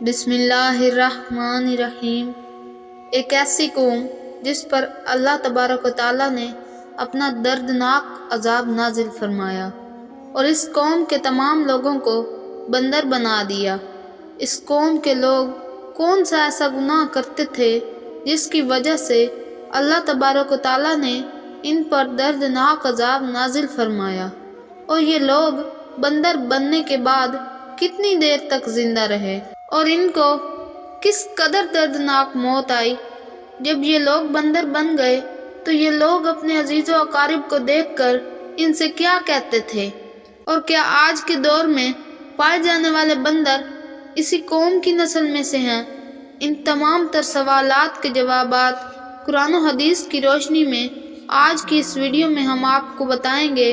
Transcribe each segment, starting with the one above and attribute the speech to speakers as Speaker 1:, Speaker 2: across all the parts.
Speaker 1: بسم اللہ الرحمن الرحیم۔ ایک ایسی قوم جس پر اللہ تبارک و تعالیٰ نے اپنا دردناک عذاب نازل فرمایا اور اس قوم کے تمام لوگوں کو بندر بنا دیا۔ اس قوم کے لوگ کون سا ایسا گناہ کرتے تھے جس کی وجہ سے اللہ تبارک و تعالیٰ نے ان پر دردناک عذاب نازل فرمایا، اور یہ لوگ بندر بننے کے بعد کتنی دیر تک زندہ رہے اور ان کو کس قدر دردناک موت آئی۔ جب یہ لوگ بندر بن گئے تو یہ لوگ اپنے عزیز و اقارب کو دیکھ کر ان سے کیا کہتے تھے، اور کیا آج کے دور میں پائے جانے والے بندر اسی قوم کی نسل میں سے ہیں؟ ان تمام تر سوالات کے جوابات قرآن و حدیث کی روشنی میں آج کی اس ویڈیو میں ہم آپ کو بتائیں گے،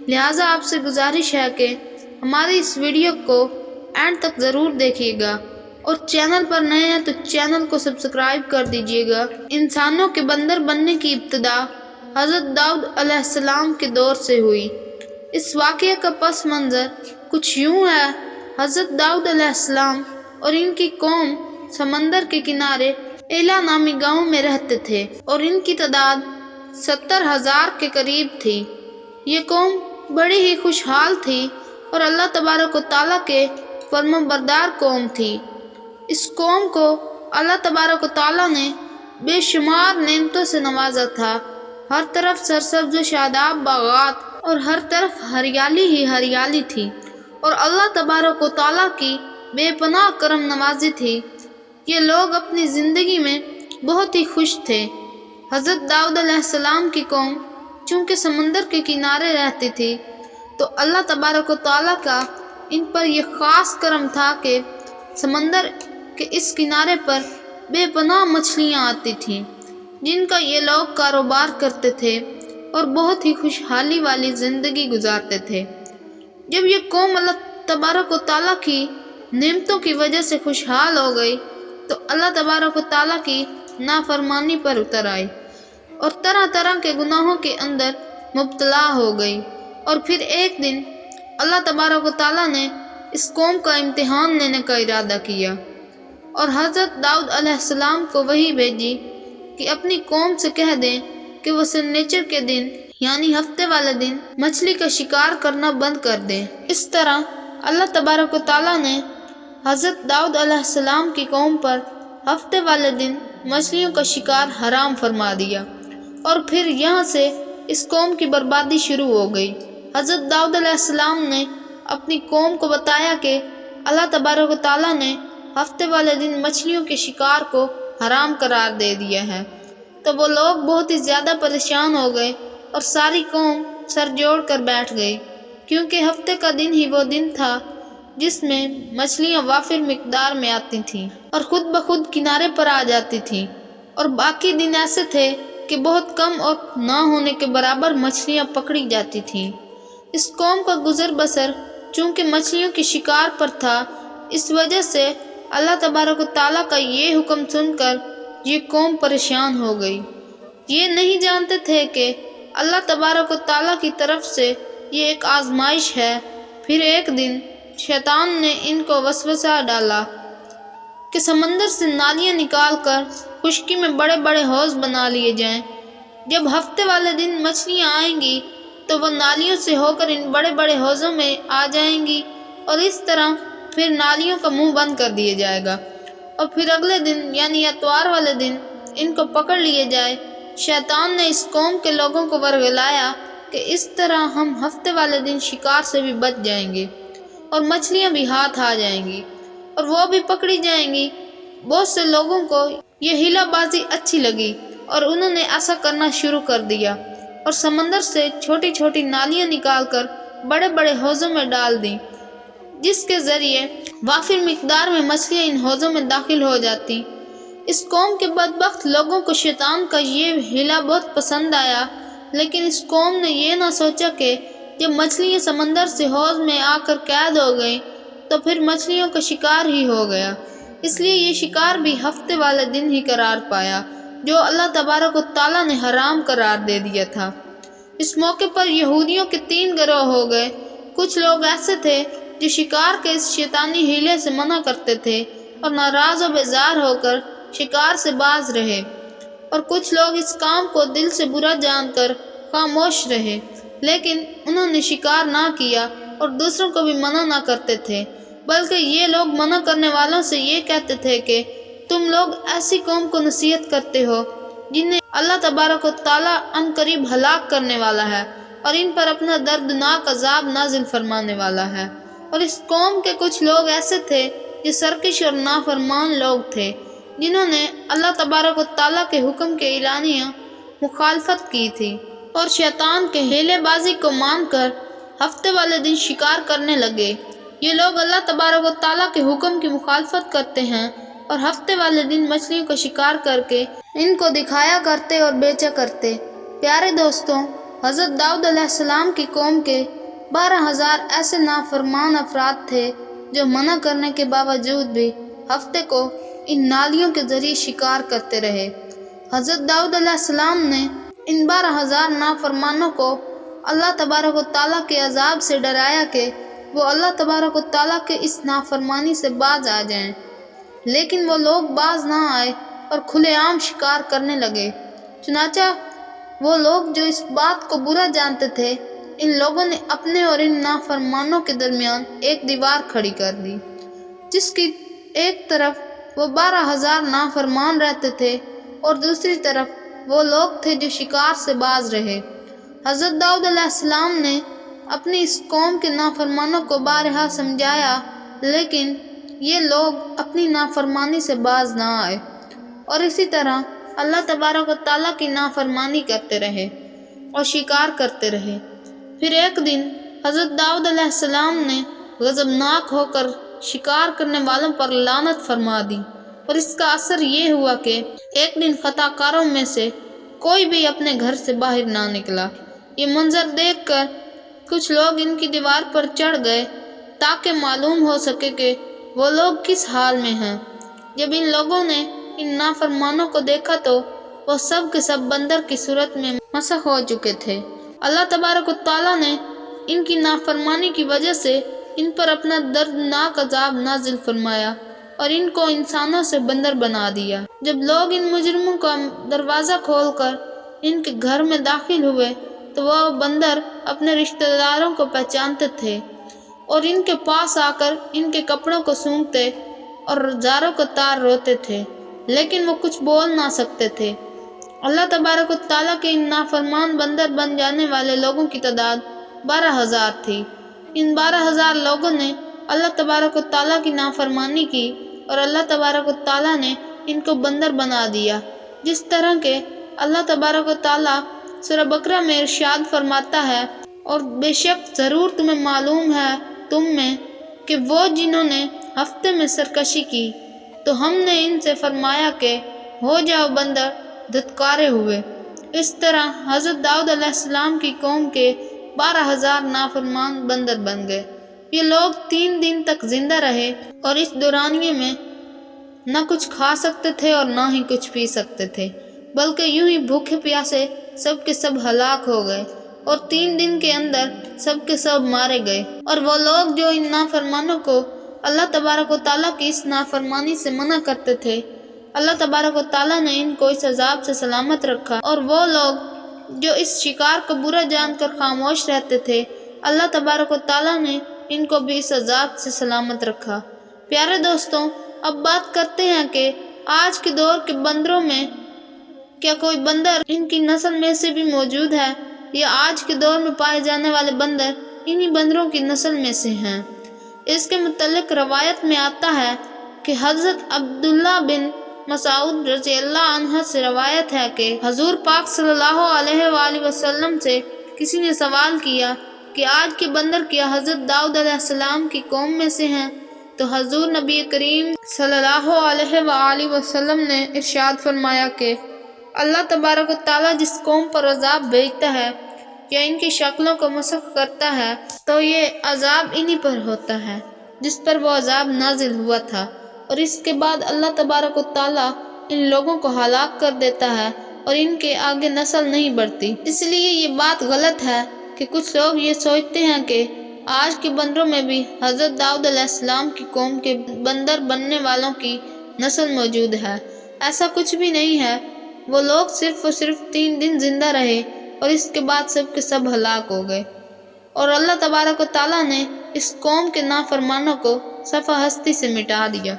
Speaker 1: لہٰذا آپ سے گزارش ہے کہ ہماری اس ویڈیو کو اینڈ تک ضرور دیکھیے گا، اور چینل پر نئے ہیں تو چینل کو سبسکرائب کر دیجیے گا۔ انسانوں کے بندر بننے کی ابتدا حضرت داؤد علیہ السلام کے دور سے ہوئی۔ اس واقعے کا پس منظر کچھ یوں ہے۔ حضرت داؤد علیہ السلام اور ان کی قوم سمندر کے کنارے ایلا نامی گاؤں میں رہتے تھے، اور ان کی تعداد 70,000 کے قریب تھی۔ یہ قوم بڑی ہی خوشحال تھی اور اللہ تبارک و تعالیٰ کے فرمانبردار قوم تھی۔ اس قوم کو اللہ تبارک و تعالیٰ نے بے شمار نعمتوں سے نوازا تھا۔ ہر طرف سرسبز و شاداب باغات اور ہر طرف ہریالی ہی ہریالی تھی، اور اللہ تبارک و تعالیٰ کی بے پناہ کرم نوازی تھی۔ یہ لوگ اپنی زندگی میں بہت ہی خوش تھے۔ حضرت داؤد علیہ السلام کی قوم چونکہ سمندر کے کنارے رہتی تھی تو اللہ تبارک و تعالیٰ کا ان پر یہ خاص کرم تھا کہ سمندر کے اس کنارے پر بے پناہ مچھلیاں آتی تھیں، جن کا یہ لوگ کاروبار کرتے تھے اور بہت ہی خوشحالی والی زندگی گزارتے تھے۔ جب یہ قوم اللہ تبارک و تعالیٰ کی نعمتوں کی وجہ سے خوشحال ہو گئی تو اللہ تبارک و تعالیٰ کی نافرمانی پر اتر آئی اور طرح طرح کے گناہوں کے اندر مبتلا ہو گئی۔ اور پھر ایک دن اللہ تبارک و تعالیٰ نے اس قوم کا امتحان لینے کا ارادہ کیا، اور حضرت داؤد علیہ السلام کو وحی بھیجی کہ اپنی قوم سے کہہ دیں کہ وہ سنیچر کے دن یعنی ہفتے والے دن مچھلی کا شکار کرنا بند کر دیں۔ اس طرح اللہ تبارک و تعالیٰ نے حضرت داؤد علیہ السلام کی قوم پر ہفتے والے دن مچھلیوں کا شکار حرام فرما دیا، اور پھر یہاں سے اس قوم کی بربادی شروع ہو گئی۔ حضرت داؤد علیہ السلام نے اپنی قوم کو بتایا کہ اللہ تبارک و تعالیٰ نے ہفتے والے دن مچھلیوں کے شکار کو حرام قرار دے دیا ہے، تو وہ لوگ بہت ہی زیادہ پریشان ہو گئے اور ساری قوم سر جوڑ کر بیٹھ گئی، کیونکہ ہفتے کا دن ہی وہ دن تھا جس میں مچھلیاں وافر مقدار میں آتی تھیں اور خود بخود کنارے پر آ جاتی تھیں، اور باقی دن ایسے تھے کہ بہت کم اور نہ ہونے کے برابر مچھلیاں پکڑی جاتی تھیں۔ اس قوم کا گزر بسر چونکہ مچھلیوں کے شکار پر تھا، اس وجہ سے اللہ تبارک و تعالیٰ کا یہ حکم سن کر یہ قوم پریشان ہو گئی۔ یہ نہیں جانتے تھے کہ اللہ تبارک و تعالیٰ کی طرف سے یہ ایک آزمائش ہے۔ پھر ایک دن شیطان نے ان کو وسوسہ ڈالا کہ سمندر سے نالیاں نکال کر خشکی میں بڑے بڑے حوض بنا لیے جائیں۔ جب ہفتے والے دن مچھلیاں آئیں گی تو وہ نالیوں سے ہو کر ان بڑے بڑے حوضوں میں آ جائیں گی، اور اس طرح پھر نالیوں کا منہ بند کر دیا جائے گا، اور پھر اگلے دن یعنی اتوار والے دن ان کو پکڑ لیے جائے۔ شیطان نے اس قوم کے لوگوں کو ورگلایا کہ اس طرح ہم ہفتے والے دن شکار سے بھی بچ جائیں گے اور مچھلیاں بھی ہاتھ آ جائیں گی اور وہ بھی پکڑی جائیں گی۔ بہت سے لوگوں کو یہ ہیلا بازی اچھی لگی اور انہوں نے ایسا کرنا شروع کر دیا، اور سمندر سے چھوٹی چھوٹی نالیاں نکال کر بڑے بڑے حوضوں میں ڈال دیں، جس کے ذریعے وافر مقدار میں مچھلیاں ان حوضوں میں داخل ہو جاتی۔ اس قوم کے بدبخت لوگوں کو شیطان کا یہ ہیلا بہت پسند آیا، لیکن اس قوم نے یہ نہ سوچا کہ جب مچھلیاں سمندر سے حوض میں آ کر قید ہو گئیں تو پھر مچھلیوں کا شکار ہی ہو گیا، اس لیے یہ شکار بھی ہفتے والے دن ہی قرار پایا جو اللہ تبارک و تعالیٰ نے حرام قرار دے دیا تھا۔ اس موقع پر یہودیوں کے 3 گروہ ہو گئے۔ کچھ لوگ ایسے تھے جو شکار کے اس شیطانی ہیلے سے منع کرتے تھے، اور ناراض و بیزار ہو کر شکار سے باز رہے، اور کچھ لوگ اس کام کو دل سے برا جان کر خاموش رہے، لیکن انہوں نے شکار نہ کیا اور دوسروں کو بھی منع نہ کرتے تھے، بلکہ یہ لوگ منع کرنے والوں سے یہ کہتے تھے کہ تم لوگ ایسی قوم کو نصیحت کرتے ہو جنہیں اللہ تبارک و تعالیٰ عن قریب ہلاک کرنے والا ہے اور ان پر اپنا دردناک عذاب نازل فرمانے والا ہے۔ اور اس قوم کے کچھ لوگ ایسے تھے جو سرکش اور نافرمان لوگ تھے، جنہوں نے اللہ تبارک و تعالیٰ کے حکم کے اعلانیہ مخالفت کی تھی اور شیطان کے ہیلے بازی کو مان کر ہفتے والے دن شکار کرنے لگے۔ یہ لوگ اللہ تبارک و تعالیٰ کے حکم کی مخالفت کرتے ہیں اور ہفتے والے دن مچھلیوں کو شکار کر کے ان کو دکھایا کرتے اور بیچا کرتے۔ پیارے دوستوں، حضرت داؤد علیہ السلام کی قوم کے 12,000 ایسے نافرمان افراد تھے جو منع کرنے کے باوجود بھی ہفتے کو ان نالیوں کے ذریعے شکار کرتے رہے۔ حضرت داؤد علیہ السلام نے ان 12,000 نافرمانوں کو اللہ تبارک و تعالیٰ کے عذاب سے ڈرایا کہ وہ اللہ تبارک و تعالیٰ کے اس نافرمانی سے باز آ جائیں، لیکن وہ لوگ باز نہ آئے اور کھلے عام شکار کرنے لگے۔ چنانچہ وہ لوگ جو اس بات کو برا جانتے تھے، ان لوگوں نے اپنے اور ان نافرمانوں کے درمیان ایک دیوار کھڑی کر دی، جس کی ایک طرف وہ 12,000 نافرمان رہتے تھے اور دوسری طرف وہ لوگ تھے جو شکار سے باز رہے۔ حضرت داؤد علیہ السلام نے اپنی اس قوم کے نافرمانوں کو بارہا سمجھایا، لیکن یہ لوگ اپنی نافرمانی سے باز نہ آئے اور اسی طرح اللہ تبارک و تعالیٰ کی نافرمانی کرتے رہے اور شکار کرتے رہے۔ پھر ایک دن حضرت داؤد علیہ السلام نے غضبناک ہو کر شکار کرنے والوں پر لعنت فرما دی، اور اس کا اثر یہ ہوا کہ ایک دن خطا کاروں میں سے کوئی بھی اپنے گھر سے باہر نہ نکلا۔ یہ منظر دیکھ کر کچھ لوگ ان کی دیوار پر چڑھ گئے تاکہ معلوم ہو سکے کہ وہ لوگ کس حال میں ہیں۔ جب ان لوگوں نے ان نافرمانوں کو دیکھا تو وہ سب کے سب بندر کی صورت میں مسخ ہو چکے تھے۔ اللہ تبارک و تعالیٰ نے ان کی نافرمانی کی وجہ سے ان پر اپنا دردناک عذاب نازل فرمایا اور ان کو انسانوں سے بندر بنا دیا۔ جب لوگ ان مجرموں کا دروازہ کھول کر ان کے گھر میں داخل ہوئے تو وہ بندر اپنے رشتہ داروں کو پہچانتے تھے اور ان کے پاس آ کر ان کے کپڑوں کو سونگھتے اور زاروں کو تار روتے تھے، لیکن وہ کچھ بول نہ سکتے تھے۔ اللہ تبارک و تعالیٰ کے ان نافرمان بندر بن جانے والے لوگوں کی تعداد 12,000 تھی۔ ان 12,000 لوگوں نے اللہ تبارک و تعالیٰ کی نافرمانی کی اور اللہ تبارک و تعالیٰ نے ان کو بندر بنا دیا، جس طرح کہ اللہ تبارک و تعالیٰ سورہ بقرہ میں ارشاد فرماتا ہے، اور بے شک ضرور تمہیں معلوم ہے تم میں کہ وہ جنہوں نے ہفتے میں سرکشی کی تو ہم نے ان سے فرمایا کہ ہو جاؤ بندر، دھتکارے ہوئے۔ اس طرح حضرت داؤد علیہ السلام کی قوم کے 12,000 نافرمان بندر بن گئے۔ یہ لوگ 3 دن تک زندہ رہے اور اس دورانیے میں نہ کچھ کھا سکتے تھے اور نہ ہی کچھ پی سکتے تھے، بلکہ یوں ہی بھوکے پیاسے سب کے سب ہلاک ہو گئے اور 3 دن کے اندر سب کے سب مارے گئے۔ اور وہ لوگ جو ان نافرمانوں کو اللہ تبارک و تعالیٰ کی اس نافرمانی سے منع کرتے تھے، اللہ تبارک و تعالیٰ نے ان کو اس عذاب سے سلامت رکھا، اور وہ لوگ جو اس شکار کو برا جان کر خاموش رہتے تھے، اللہ تبارک و تعالیٰ نے ان کو بھی اس عذاب سے سلامت رکھا۔ پیارے دوستوں، اب بات کرتے ہیں کہ آج کے دور کے بندروں میں کیا کوئی بندر ان کی نسل میں سے بھی موجود ہے، یا آج کے دور میں پائے جانے والے بندر انہی بندروں کی نسل میں سے ہیں؟ اس کے متعلق روایت میں آتا ہے کہ حضرت عبداللہ بن مسعود رضی اللہ عنہ سے روایت ہے کہ حضور پاک صلی اللہ علیہ وآلہ وسلم سے کسی نے سوال کیا کہ آج کے بندر کیا حضرت داؤد علیہ السلام کی قوم میں سے ہیں؟ تو حضور نبی کریم صلی اللہ علیہ وآلہ وسلم نے ارشاد فرمایا کہ اللہ تبارک و تعالیٰ جس قوم پر عذاب بھیجتا ہے یا ان کی شکلوں کو مسخ کرتا ہے تو یہ عذاب انہی پر ہوتا ہے جس پر وہ عذاب نازل ہوا تھا، اور اس کے بعد اللہ تبارک و تعالیٰ ان لوگوں کو ہلاک کر دیتا ہے اور ان کے آگے نسل نہیں بڑھتی۔ اس لیے یہ بات غلط ہے کہ کچھ لوگ یہ سوچتے ہیں کہ آج کے بندروں میں بھی حضرت داؤد علیہ السلام کی قوم کے بندر بننے والوں کی نسل موجود ہے۔ ایسا کچھ بھی نہیں ہے، وہ لوگ صرف اور صرف 3 دن زندہ رہے اور اس کے بعد سب کے سب ہلاک ہو گئے، اور اللہ تبارک و تعالیٰ نے اس قوم کے نافرمانوں کو صفحہ ہستی سے مٹا دیا۔